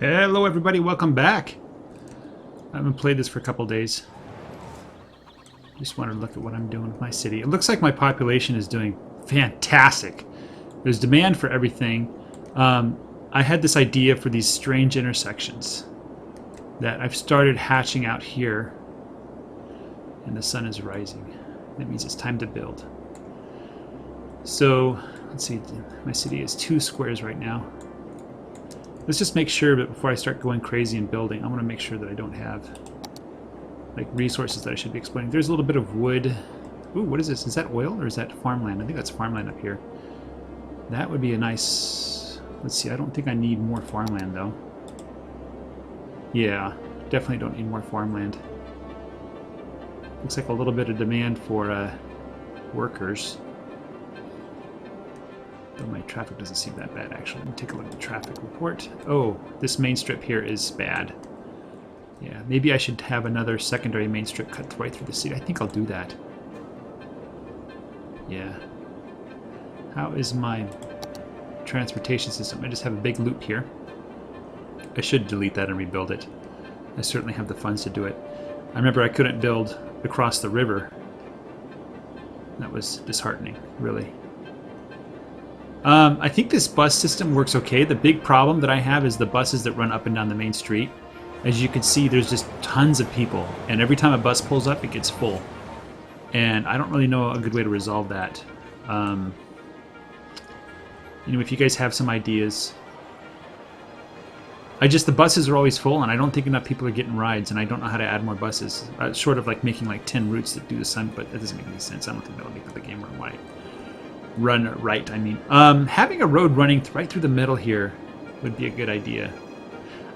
Hello everybody, welcome back. I haven't played this for a couple days. Just wanted to look at what I'm doing with my city. It looks like my population is doing fantastic. There's demand for everything. I had this idea for these strange intersections that I've started hatching out here, and the sun is rising. That means it's time to build. So, let's see, my city is 2 squares right now. Let's just make sure that before I start going crazy and building, I want to make sure that I don't have like resources that I should be exploiting. There's a little bit of wood. Ooh, what is this? Is that oil or is that farmland? I think that's farmland up here. That would be a nice... Let's see, I don't think I need more farmland though. Yeah, definitely don't need more farmland. Looks like a little bit of demand for workers. My traffic doesn't seem that bad, actually. Let me take a look at the traffic report. Oh, this main strip here is bad. Yeah, maybe I should have another secondary main strip cut right through the city. I think I'll do that. Yeah. How is my transportation system? I just have a big loop here. I should delete that and rebuild it. I certainly have the funds to do it. I remember I couldn't build across the river. That was disheartening, really. I think this bus system works okay. The big problem that I have is the buses that run up and down the main street. As you can see, there's just tons of people, and every time a bus pulls up, it gets full. And I don't really know a good way to resolve that. You know, if you guys have some ideas. The buses are always full, and I don't think enough people are getting rides, and I don't know how to add more buses. Short of like making like 10 routes that do the sun, but that doesn't make any sense. I don't think that'll make the game run right. I mean, having a road running right through the middle here would be a good idea.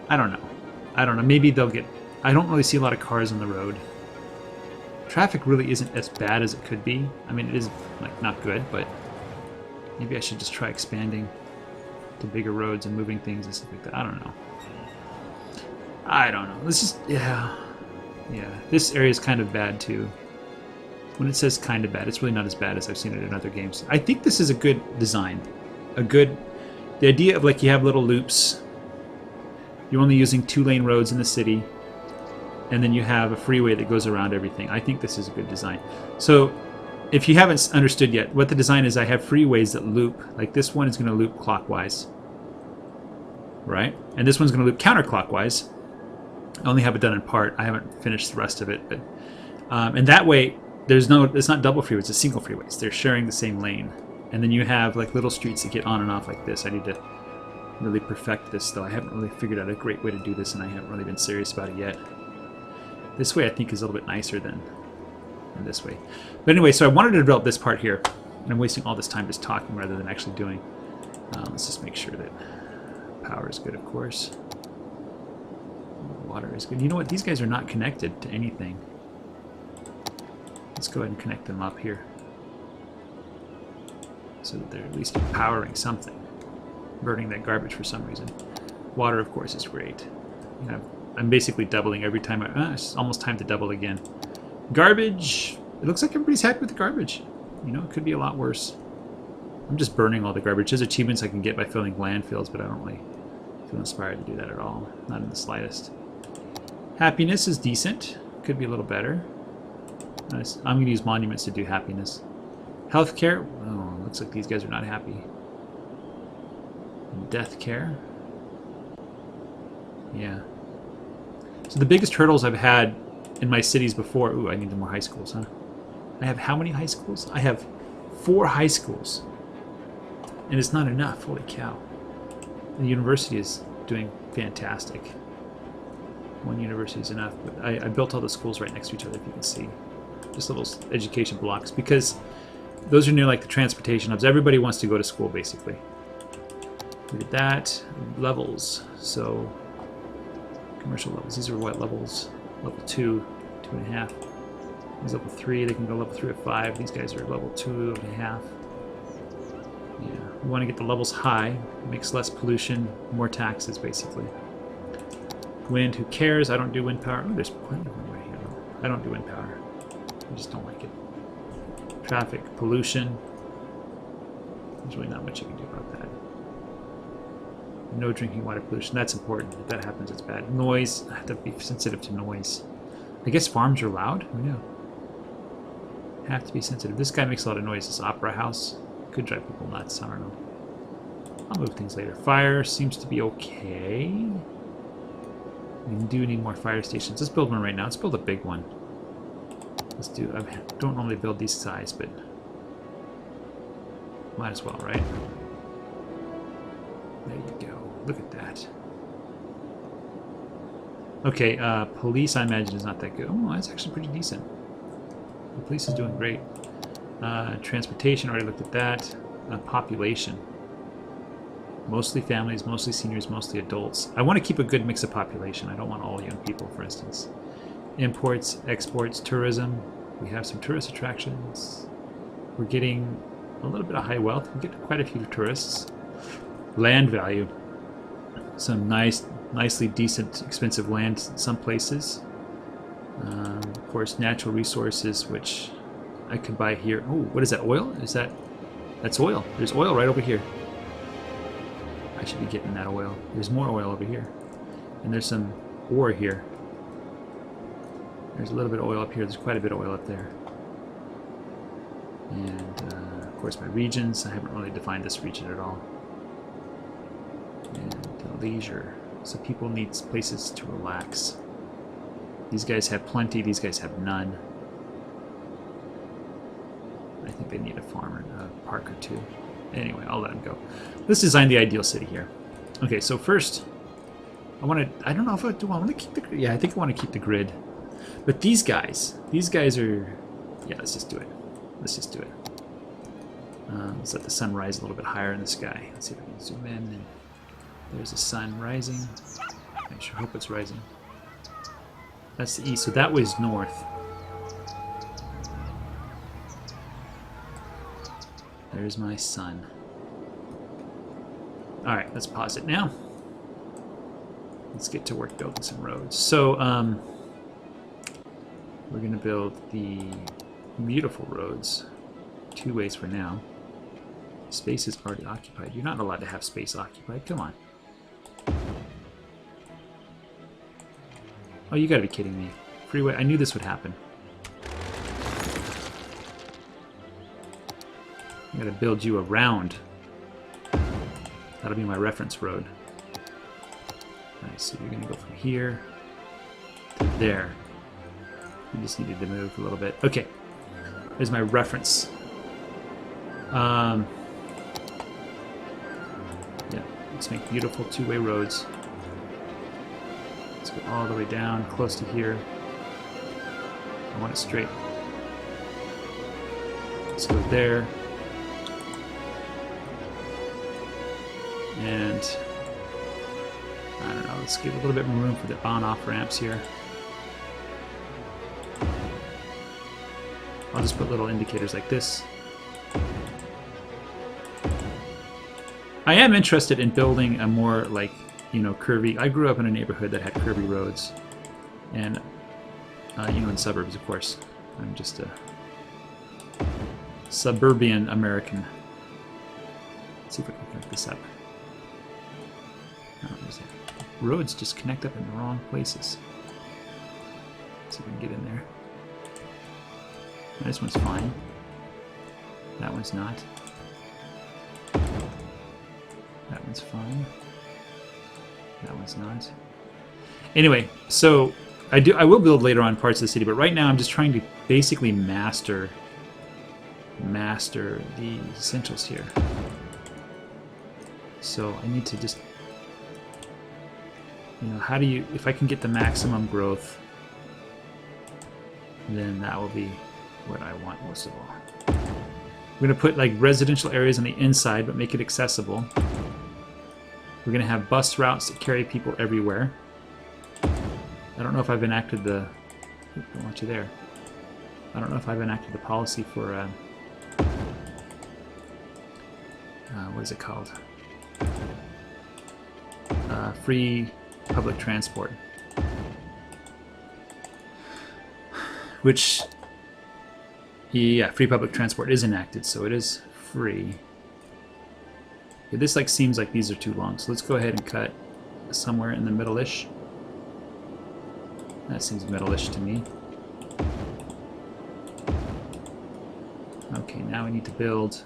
I don't know. Maybe they'll get... I don't really see a lot of cars on the road. Traffic really isn't as bad as it could be. I mean, it is like not good, but maybe I should just try expanding to bigger roads and moving things and stuff like that. I don't know. Let's just... Yeah. This area is kind of bad too. When it says kind of bad, it's really not as bad as I've seen it in other games. I think this is a good design. The idea of like you have little loops. You're only using 2-lane roads in the city. And then you have a freeway that goes around everything. I think this is a good design. So if you haven't understood yet, what the design is, I have freeways that loop. Like this one is going to loop clockwise. Right? And this one's going to loop counterclockwise. I only have it done in part. I haven't finished the rest of it. But and that way... it's not double freeways, it's single freeways. They're sharing the same lane. And then you have like little streets that get on and off like this. I need to really perfect this though. I haven't really figured out a great way to do this, and I haven't really been serious about it yet. This way I think is a little bit nicer than this way. But anyway, so I wanted to develop this part here. And I'm wasting all this time just talking rather than actually doing. Let's just make sure that power is good, of course. Water is good. You know what? These guys are not connected to anything. Let's go ahead and connect them up here so that they're at least powering something. Burning that garbage for some reason. Water, of course, is great. You know, I'm basically doubling every time. It's almost time to double again. Garbage. It looks like everybody's happy with the garbage. You know, it could be a lot worse. I'm just burning all the garbage. There's achievements I can get by filling landfills, but I don't really feel inspired to do that at all. Not in the slightest. Happiness is decent. Could be a little better. Nice. I'm going to use monuments to do happiness. Healthcare. Oh, looks like these guys are not happy. Death care. Yeah. So the biggest hurdles I've had in my cities before... Ooh, I need more high schools, huh? I have how many high schools? I have 4 high schools. And it's not enough. Holy cow. The university is doing fantastic. One university is enough. But I built all the schools right next to each other, if you can see. Just little education blocks, because those are near like the transportation hubs. Everybody wants to go to school, basically. Look at that. Levels. So, commercial levels. These are what levels? Level 2, 2.5. These level 3. They can go level 3 or 5. These guys are level 2.5. Yeah. We want to get the levels high. It makes less pollution, more taxes, basically. Wind, who cares? I don't do wind power. Oh, there's plenty of wind right here, though. I don't do wind power. I just don't like it. Traffic, pollution. There's really not much you can do about that. No drinking water pollution. That's important. If that happens, it's bad. Noise. I have to be sensitive to noise. I guess farms are loud? Who knew? Have to be sensitive. This guy makes a lot of noise. This opera house could drive people nuts. I don't know. I'll move things later. Fire seems to be okay. We do need more fire stations. Let's build one right now. Let's build a big one. Let's do... I don't normally build these size, but... might as well, right? There you go. Look at that. Okay, police, I imagine, is not that good. Oh, that's actually pretty decent. The police is doing great. Transportation, already looked at that. Population. Mostly families, mostly seniors, mostly adults. I want to keep a good mix of population. I don't want all young people, for instance. Imports, exports, tourism. We have some tourist attractions. We're getting a little bit of high wealth. We get quite a few tourists. Land value. Some nicely decent, expensive land in some places. Of course, natural resources, which I could buy here. Oh, what is that? Oil? That's oil. There's oil right over here. I should be getting that oil. There's more oil over here. And there's some ore here. There's a little bit of oil up here. There's quite a bit of oil up there. And, of course, my regions. I haven't really defined this region at all. And leisure. So people need places to relax. These guys have plenty. These guys have none. I think they need a farm or a park or two. Anyway, I'll let them go. Let's design the ideal city here. Okay, so first, I don't know if I want to keep the, yeah, I think I want to keep the grid. But these guys are, yeah, let's just do it. Let's just do it. Let's let the sun rise a little bit higher in the sky. Let's see if I can zoom in. And there's the sun rising. I sure hope it's rising. That's the east, so that way's north. There's my sun. Alright, let's pause it now. Let's get to work building some roads. So, we're going to build the beautiful roads. 2 ways for now. Space is already occupied. You're not allowed to have space occupied. Come on. Oh, you gotta be kidding me. Freeway, I knew this would happen. I'm gonna build you around. That'll be my reference road. Alright, so you're gonna go from here to there. You just needed to move a little bit. Okay, there's my reference. Yeah, let's make beautiful 2-way roads. Let's go all the way down, close to here. I want it straight. Let's go there. And I don't know, let's give a little bit more room for the on-off ramps here. I'll just put little indicators like this. I am interested in building a more, like, you know, curvy. I grew up in a neighborhood that had curvy roads. And, you know, in suburbs, of course. I'm just a suburban American. Let's see if I can connect this up. Oh, roads just connect up in the wrong places. Let's see if we can get in there. This one's fine. That one's not. That one's fine. That one's not. Anyway, so I will build later on parts of the city, but right now I'm just trying to basically master the essentials here. So I need to just, you know, how do you, if I can get the maximum growth, then that will be what I want most of all. We're going to put like residential areas on the inside, but make it accessible. We're going to have bus routes that carry people everywhere. I don't know if I've enacted the... I want you there. I don't know if I've enacted the policy for... what is it called? Free public transport. Which... Yeah, free public transport is enacted, so it is free. Okay, this like seems like these are too long, so let's go ahead and cut somewhere in the middle-ish. That seems middle-ish to me. Okay, now we need to build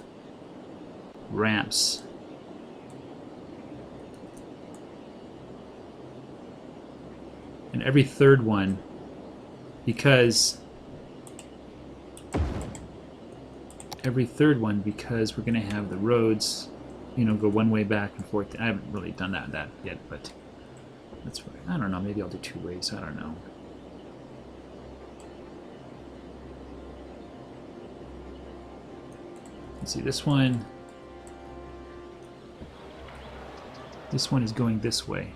ramps. And every third one, because we're going to have the roads, you know, go one way back and forth. I haven't really done that yet, but that's right. I don't know. Maybe I'll do 2 ways. I don't know. Let's see, this one is going this way.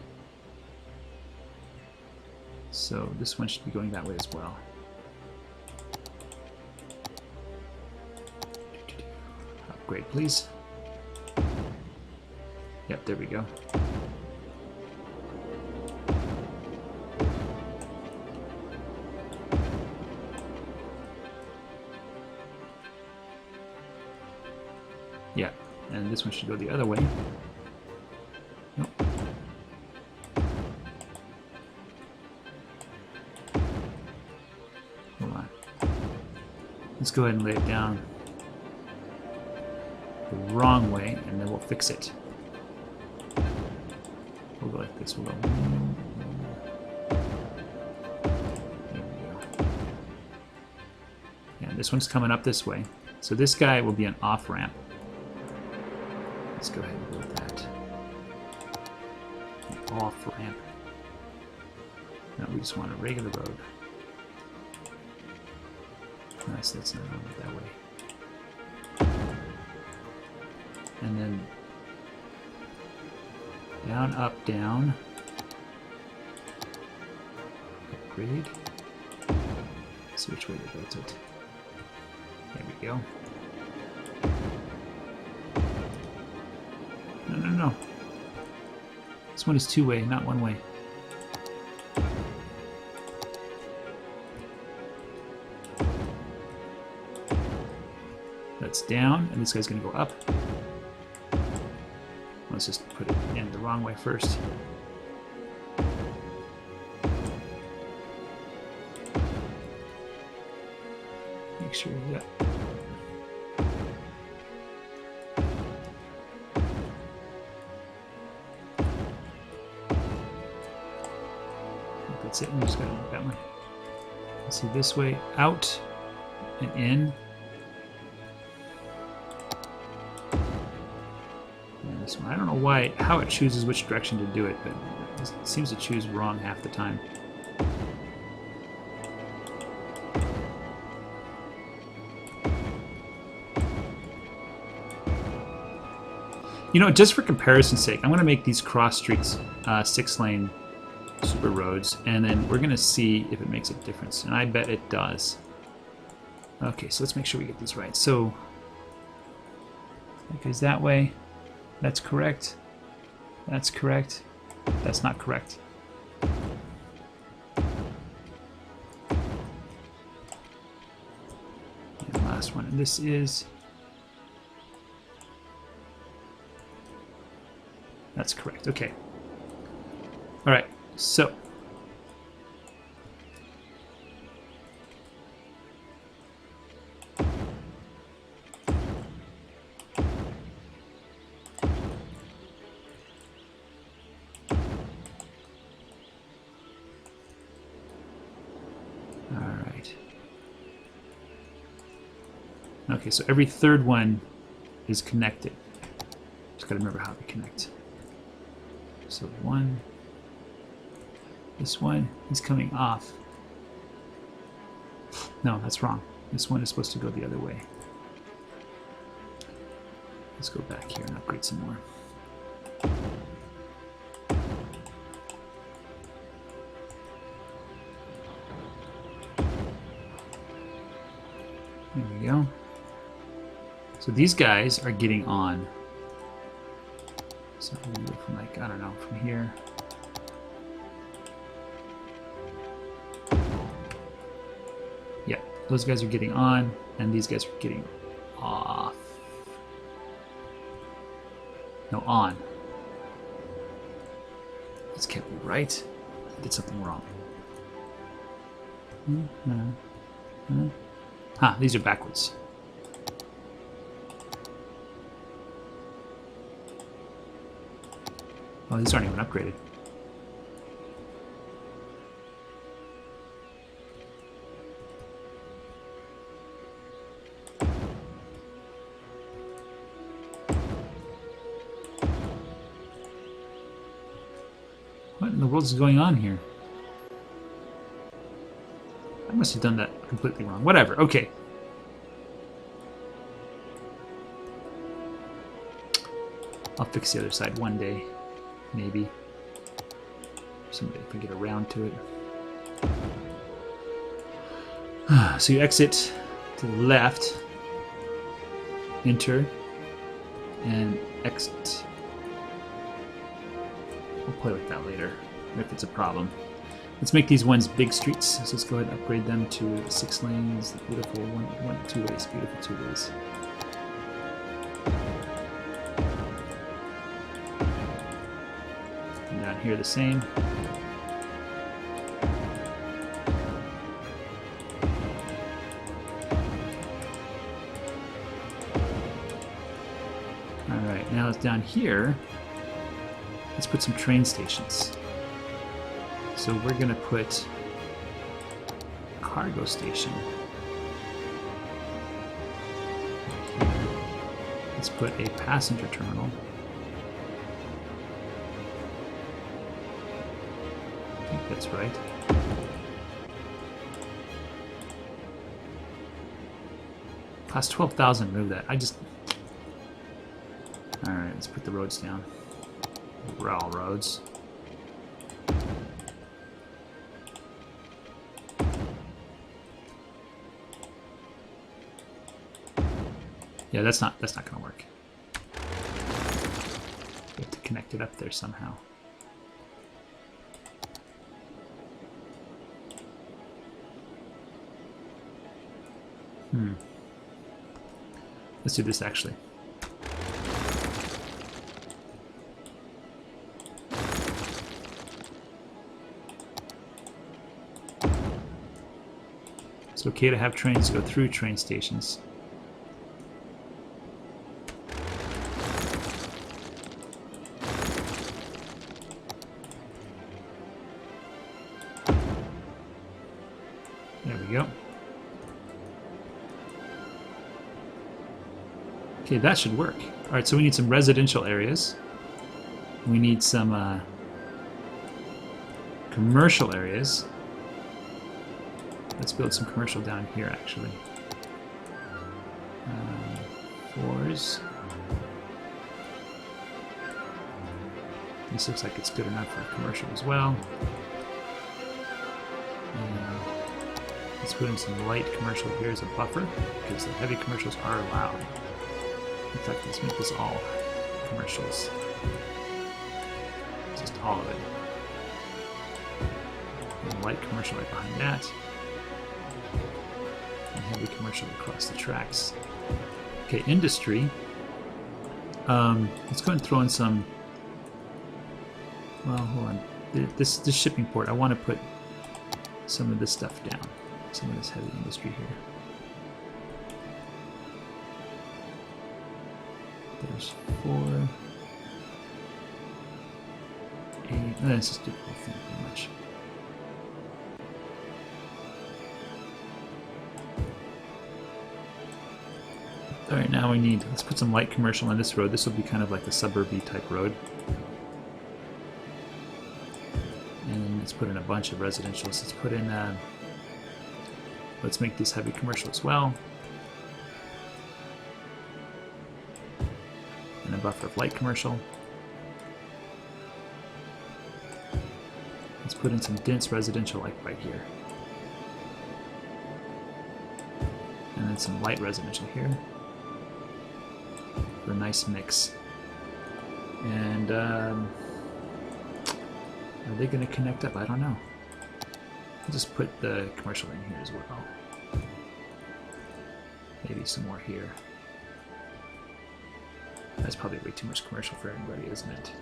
So this one should be going that way as well. Upgrade, please. Yep, there we go. Yeah, and this one should go the other way. Nope. Hold on. Let's go ahead and lay it down the wrong way, and then we'll fix it. We'll go like this. We'll go. There we go. And this one's coming up this way. So this guy will be an off-ramp. Let's go ahead and go with that. An off-ramp. No, we just want a regular road. Nice, that's not going that way. And then down, up, down. Upgrade. Let's see which way they built it. There we go. No. This one is 2-way, not 1-way. That's down, and this guy's going to go up. Let's just put it in the wrong way first. Make sure, yeah. That's it, we just gotta make that one. Let's see, this way, out and in. And this one, I don't know how it chooses which direction to do it, but it seems to choose wrong half the time. You know, just for comparison's sake, I'm going to make these cross streets 6-lane super roads, and then we're going to see if it makes a difference, and I bet it does. Okay, so let's make sure we get these right. So that goes that way. That's correct. That's correct. That's not correct. And last one, and this is... That's correct. Okay. All right. So all right. Okay, so every third one is connected. Just got to remember how to connect. So one, this one is coming off. No, that's wrong. This one is supposed to go the other way. Let's go back here and upgrade some more. There we go. So these guys are getting on. So we go from like, I don't know, from here. Yeah, those guys are getting on, and these guys are getting off. No, on. This can't be right. I did something wrong. Huh, these are backwards. Oh, these aren't even upgraded. What in the world is going on here? I must have done that completely wrong. Whatever, okay. I'll fix the other side one day, maybe. Someday if we get around to it. So you exit to the left, enter, and exit. We'll play with that later, if it's a problem. Let's make these ones big streets. So let's go ahead and upgrade them to 6 lanes. Beautiful, two ways, beautiful 2 ways. And down here the same. Alright, now it's down here. Let's put some train stations. So we're going to put a cargo station right here. Let's put a passenger terminal. I think that's right. Cost 12,000 to move that. Alright, let's put the roads down. Rail roads. Yeah, that's not going to work. We have to connect it up there somehow. Let's do this actually. It's okay to have trains go through train stations. There we go. Okay, that should work. All right, so we need some residential areas. We need some commercial areas. Let's build some commercial down here, actually. 4s. This looks like it's good enough for commercial as well. And let's put in some light commercial here as a buffer, because the heavy commercials are allowed. In fact, let's make this all commercials. Just all of it. And light commercial right behind that. And heavy commercial across the tracks. Okay, industry. Let's go and throw in some. Well, hold on. This shipping port, I want to put some of this stuff down. Some of this heavy industry here. There's 4, 8. Let's just do the whole thing pretty much. Alright, now let's put some light commercial on this road. This will be kind of like a suburby type road. And let's put in a bunch of residentials. Let's put in, let's make this heavy commercial as well. And a buffer of light commercial. Let's put in some dense residential like right here. And then some light residential here. For a nice mix. And are they going to connect up? I don't know. I'll just put the commercial in here as well. Maybe some more here. That's probably way too much commercial for everybody, isn't it?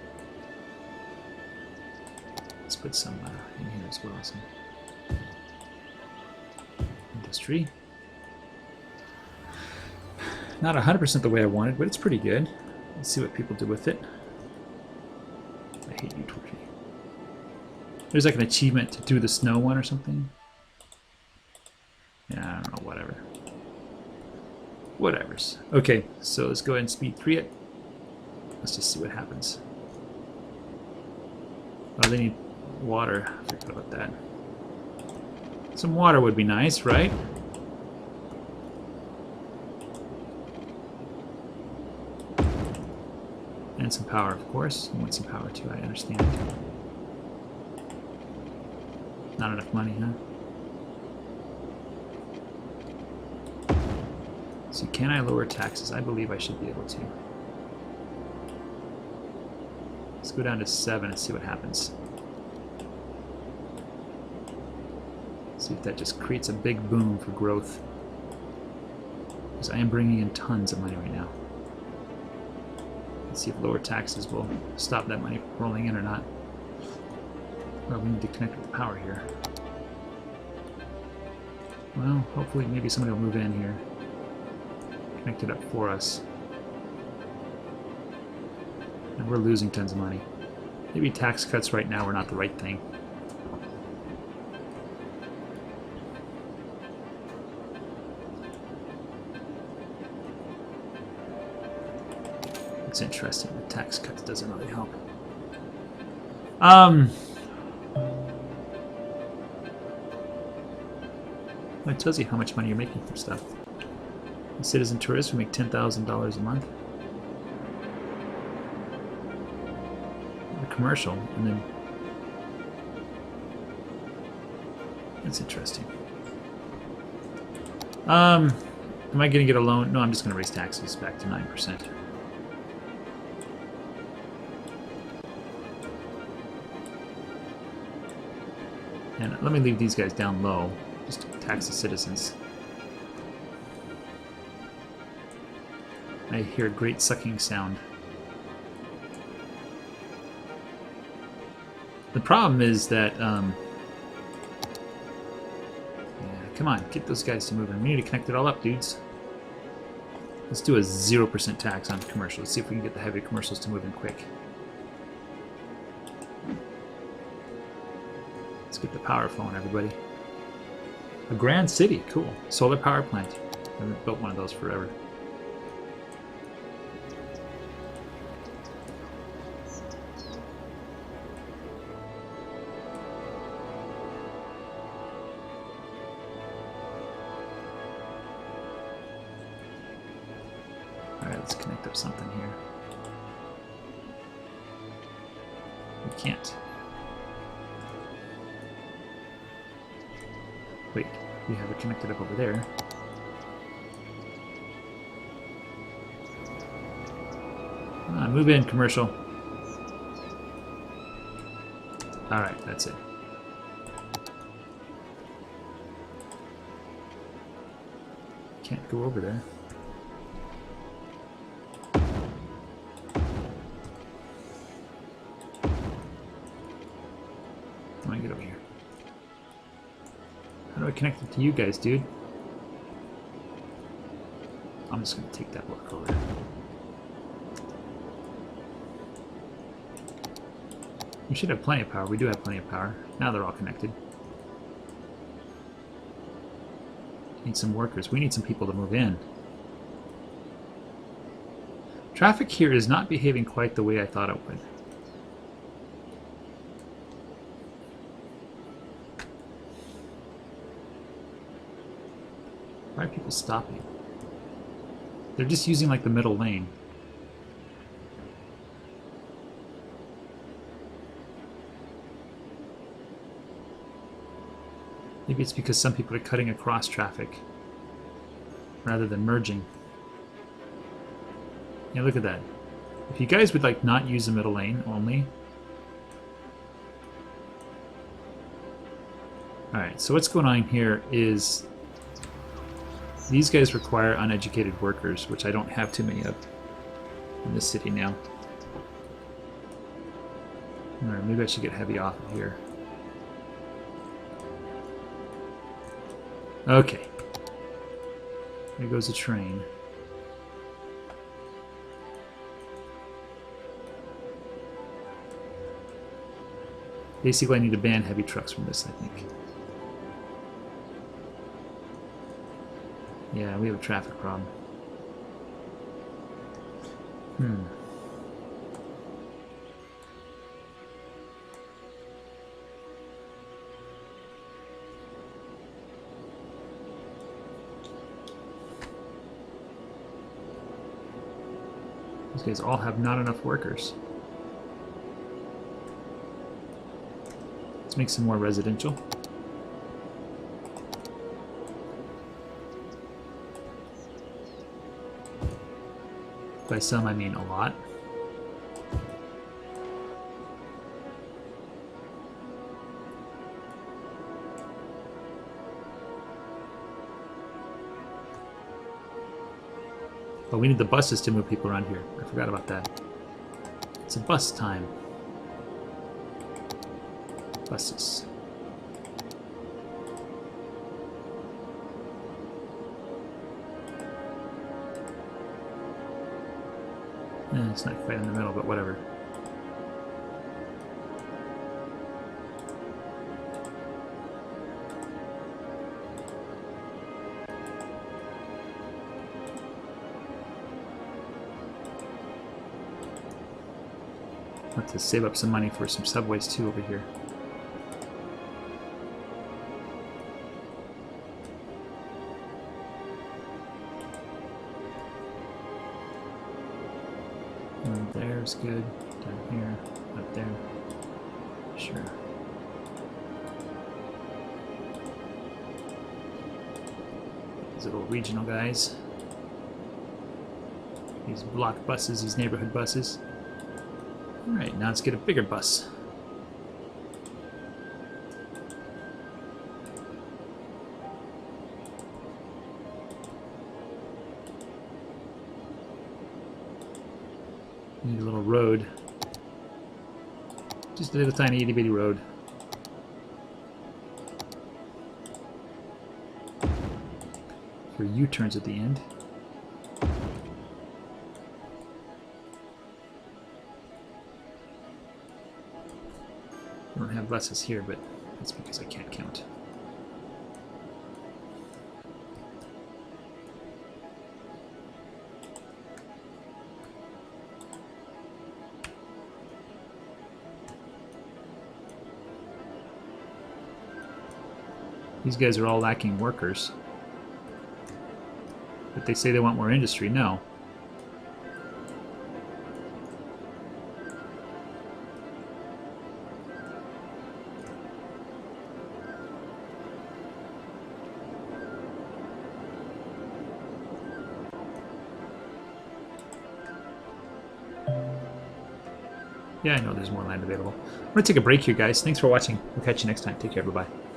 Let's put some in here as well. Some industry. Not 100% the way I wanted, but it's pretty good. Let's see what people do with it. I hate you, Torchy. There's like an achievement to do the snow one or something. Yeah, I don't know, whatever. Whatevers. Okay, so let's go ahead and speed 3 it. Let's just see what happens. Oh, they need water. I forgot about that. Some water would be nice, right? And some power, of course. You want some power too, I understand. Not enough money, huh? So can I lower taxes? I believe I should be able to. Let's go down to 7 and see what happens. See if that just creates a big boom for growth. Because I am bringing in tons of money right now. Let's see if lower taxes will stop that money from rolling in or not. Well, we need to connect with power here. Well, hopefully maybe somebody will move in here. Connect it up for us. And we're losing tons of money. Maybe tax cuts right now are not the right thing. It's interesting. The tax cuts doesn't really help. It tells you how much money you're making from stuff. A citizen tourist would make $10,000 a month. A commercial, and then that's interesting. Am I going to get a loan? No, I'm just going to raise taxes back to 9%. And let me leave these guys down low, just to tax the citizens. I hear a great sucking sound. The problem is that, yeah, come on, get those guys to move in. We need to connect it all up, dudes. Let's do a 0% tax on commercials. Let's see if we can get the heavy commercials to move in quick. Let's get the power flowing, everybody. A grand city, cool. Solar power plant. I haven't built one of those forever. Let's connect up something here. We can't. Wait, we have it connected up over there. Move in, commercial. Alright, that's it. Can't go over there. Get over here. How do I connect it to you guys, dude? I'm just gonna take that block over. We should have plenty of power. We do have plenty of power. Now they're all connected. Need some workers. We need some people to move in. Traffic here is not behaving quite the way I thought it would. Why are people stopping? They're just using like the middle lane. Maybe it's because some people are cutting across traffic rather than merging. Yeah, look at that. If you guys would like not use the middle lane only. Alright, so what's going on here is these guys require uneducated workers, which I don't have too many of. in this city now. Alright, maybe I should get heavy off of here. Okay. There goes a train. Basically, I need to ban heavy trucks from this, I think. Yeah, we have a traffic problem. These guys all have not enough workers. Let's make some more residential. By some, I mean a lot. Oh, we need the buses to move people around here. I forgot about that. It's a bus time. Buses. It's not quite in the middle, but whatever. I'll have to save up some money for some subways too over here. There's good. Down here, up there. Sure. These little regional guys. These block buses, these neighborhood buses. Alright, now let's get a bigger bus. Need a little road. Just a little tiny itty bitty road. For U-turns at the end. I don't have buses here, but that's because I can't count. These guys are all lacking workers. But they say they want more industry. No. Yeah, I know there's more land available. I'm going to take a break here, guys. Thanks for watching. We'll catch you next time. Take care. Bye-bye.